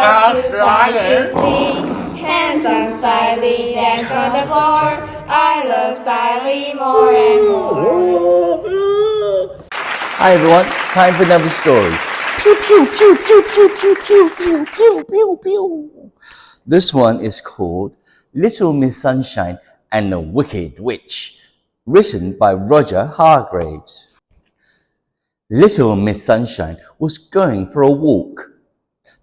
to silently. Handsome Sally dance on the floor. I love Sally more and more. Hi everyone, time for another story. Pew pew pew pew pew pew pew pew pew pew pew. This one is called Little Miss Sunshine and the Wicked Witch, written by Roger Hargreaves. Little Miss Sunshine was going for a walk.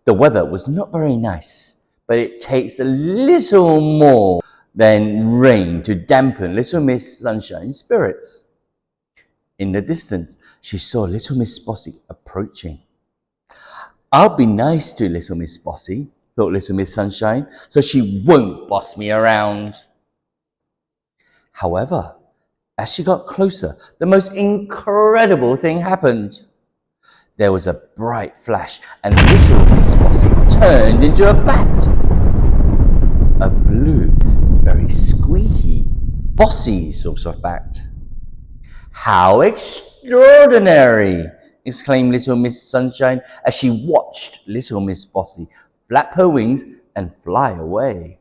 The weather was not very nice, but it takes a little more than rain to dampen Little Miss Sunshine's spirits. In the distance, she saw Little Miss Bossy approaching. I'll be nice to Little Miss Bossy, thought Little Miss Sunshine, so she won't boss me around. However, as she got closer, the most incredible thing happened. There was a bright flash and Little Miss Bossy turned into a bat. A blue, very squeaky, bossy sort of bat. How extraordinary! Exclaimed Little Miss Sunshine as she watched Little Miss Bossy flap her wings and fly away.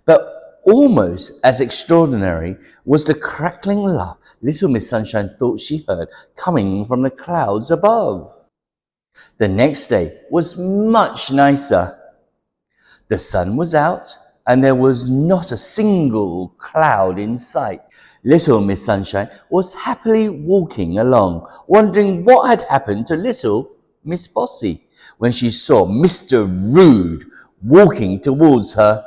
But almost as extraordinary was the crackling laugh Little Miss Sunshine thought she heard coming from the clouds above. The next day was much nicer. The sun was out and there was not a single cloud in sight. Little Miss Sunshine was happily walking along, wondering what had happened to Little Miss Bossy when she saw Mr. Rude walking towards her.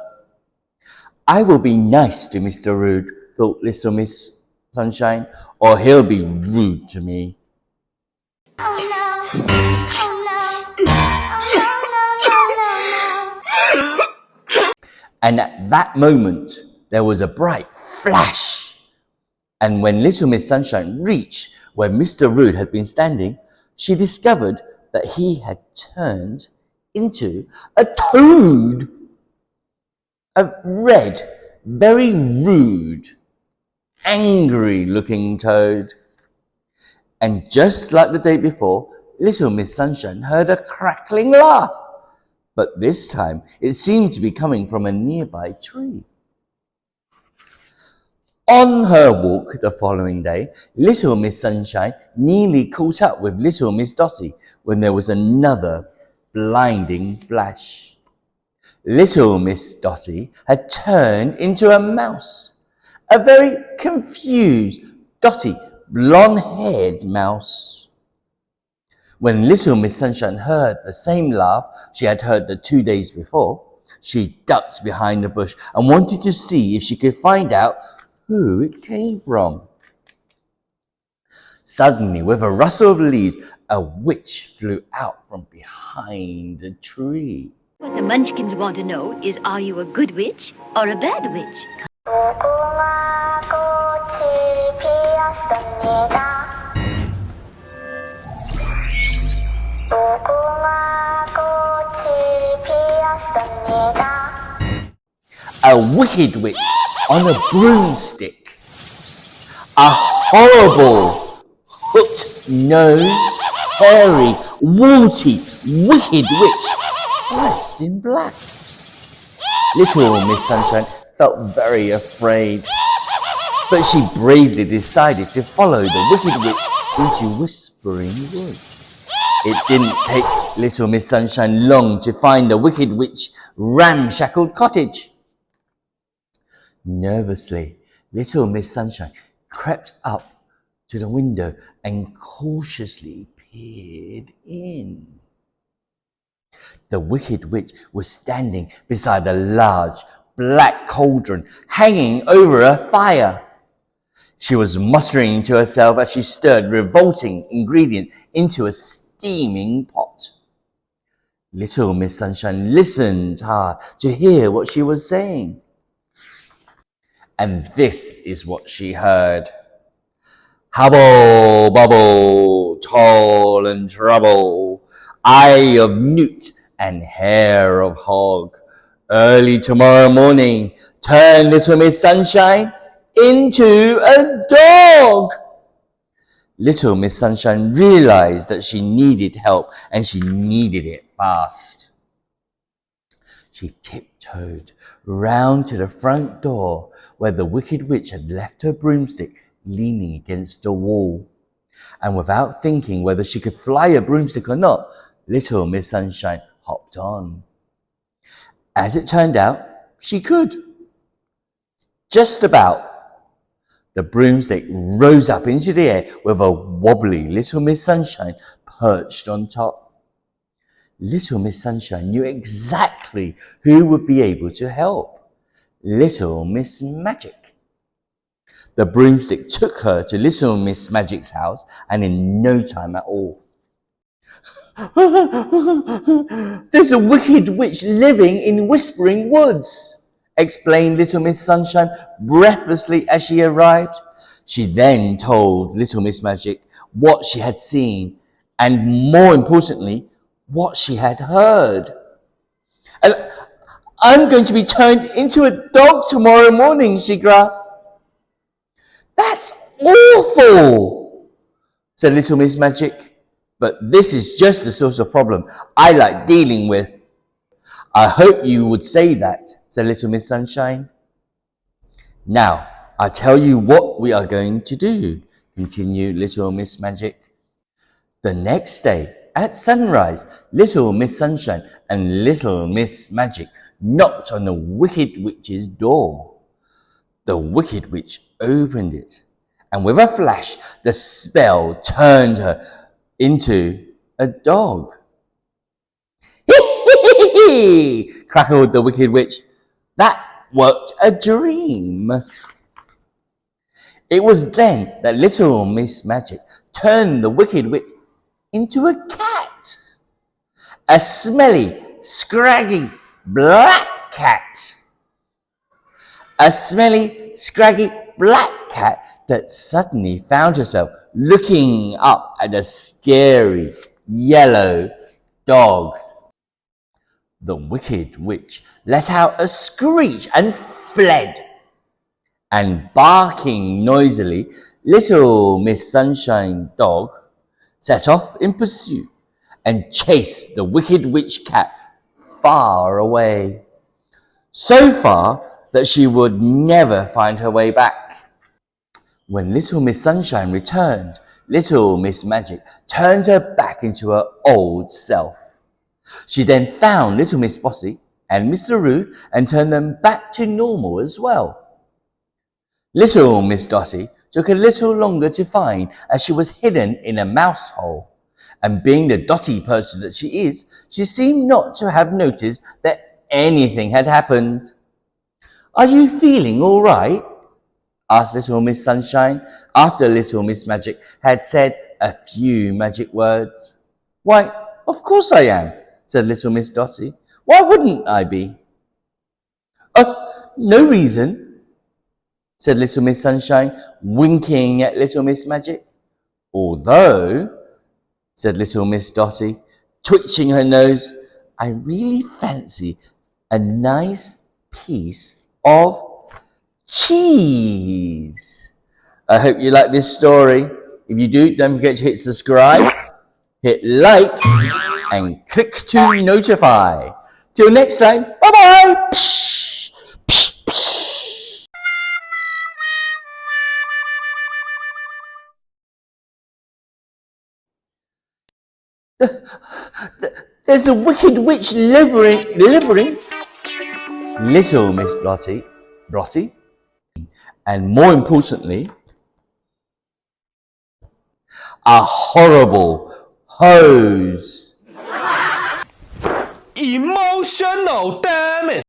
I will be nice to Mr. Rude, thought Little Miss Sunshine, or he'll be rude to me. Oh no, oh no, oh no, no, no, no, no. And at that moment, there was a bright flash. And when Little Miss Sunshine reached where Mr. Rude had been standing, she discovered that he had turned into a toad. A red, very rude, angry-looking toad. And just like the day before, Little Miss Sunshine heard a crackling laugh. But this time, it seemed to be coming from a nearby tree. On her walk the following day, Little Miss Sunshine nearly caught up with Little Miss Dotty when there was another blinding flash. Little Miss Dotty had turned into a mouse, a very confused, dotty, blonde-haired mouse. When Little Miss Sunshine heard the same laugh she had heard the 2 days before, she ducked behind a bush and wanted to see if she could find out who it came from. Suddenly, with a rustle of leaves, a witch flew out from behind a tree. What the Munchkins want to know is, are you a good witch or a bad witch? A wicked witch on a broomstick. A horrible, hooked-nosed, hairy, warty, wicked witch dressed in black. Little Miss Sunshine felt very afraid, but she bravely decided to follow the wicked witch into Whispering Wood. It didn't take Little Miss Sunshine long to find the wicked witch's ramshackle cottage. Nervously, Little Miss Sunshine crept up to the window and cautiously peered in. The wicked witch was standing beside a large black cauldron hanging over a fire. She was muttering to herself as she stirred revolting ingredients into a steaming pot. Little Miss Sunshine listened hard to hear what she was saying. And this is what she heard. Hubble, bubble, toll and trouble, eye of newt and hair of hog. Early tomorrow morning, turn Little Miss Sunshine into a dog. Little Miss Sunshine realized that she needed help and she needed it fast. She tiptoed round to the front door where the Wicked Witch had left her broomstick leaning against the wall. And without thinking whether she could fly a broomstick or not, little Miss Sunshine hopped on. As it turned out, she could. Just about. The broomstick rose up into the air with a wobbly little Miss Sunshine perched on top. Little Miss Sunshine knew exactly who would be able to help. Little Miss Magic. The broomstick took her to Little Miss Magic's house, and in no time at all. There's a Wicked Witch living in Whispering Woods, explained Little Miss Sunshine breathlessly as she arrived. She then told Little Miss Magic what she had seen, and more importantly, what she had heard. And I'm going to be turned into a dog tomorrow morning, she gasped. That's awful, said Little Miss Magic. But this is just the sort of problem I like dealing with. I hope you would say that, said Little Miss Sunshine. Now, I'll tell you what we are going to do, continued Little Miss Magic. The next day, at sunrise, Little Miss Sunshine and Little Miss Magic knocked on the Wicked Witch's door. The Wicked Witch opened it, and with a flash, the spell turned her into a dog. Hee, crackled the Wicked Witch. That was a dream. It was then that Little Miss Magic turned the Wicked Witch into a cat. A smelly, scraggy, black cat. A smelly, scraggy, black cat that suddenly found herself looking up at a scary, yellow dog. The Wicked Witch let out a screech and fled. And barking noisily, Little Miss Sunshine dog set off in pursuit and chased the Wicked Witch cat far away. So far that she would never find her way back. When Little Miss Sunshine returned, Little Miss Magic turned her back into her old self. She then found Little Miss Bossy and Mr. Rude and turned them back to normal as well. Little Miss Dotty took a little longer to find as she was hidden in a mouse hole. And being the dotty person that she is, she seemed not to have noticed that anything had happened. Are you feeling all right? Asked Little Miss Sunshine after Little Miss Magic had said a few magic words. Why, of course I am, said Little Miss Dotty. Why wouldn't I be? No reason, said Little Miss Sunshine, winking at Little Miss Magic. Although, said Little Miss Dotty, twitching her nose, I really fancy a nice piece of cheese. I hope you like this story. If you do, don't forget to hit subscribe, hit like, and click to notify. Till next time, bye-bye. Psh, psh, psh. There's a Wicked Witch delivering Little Miss Blotty, and more importantly, a horrible hose. Emotional, damn it!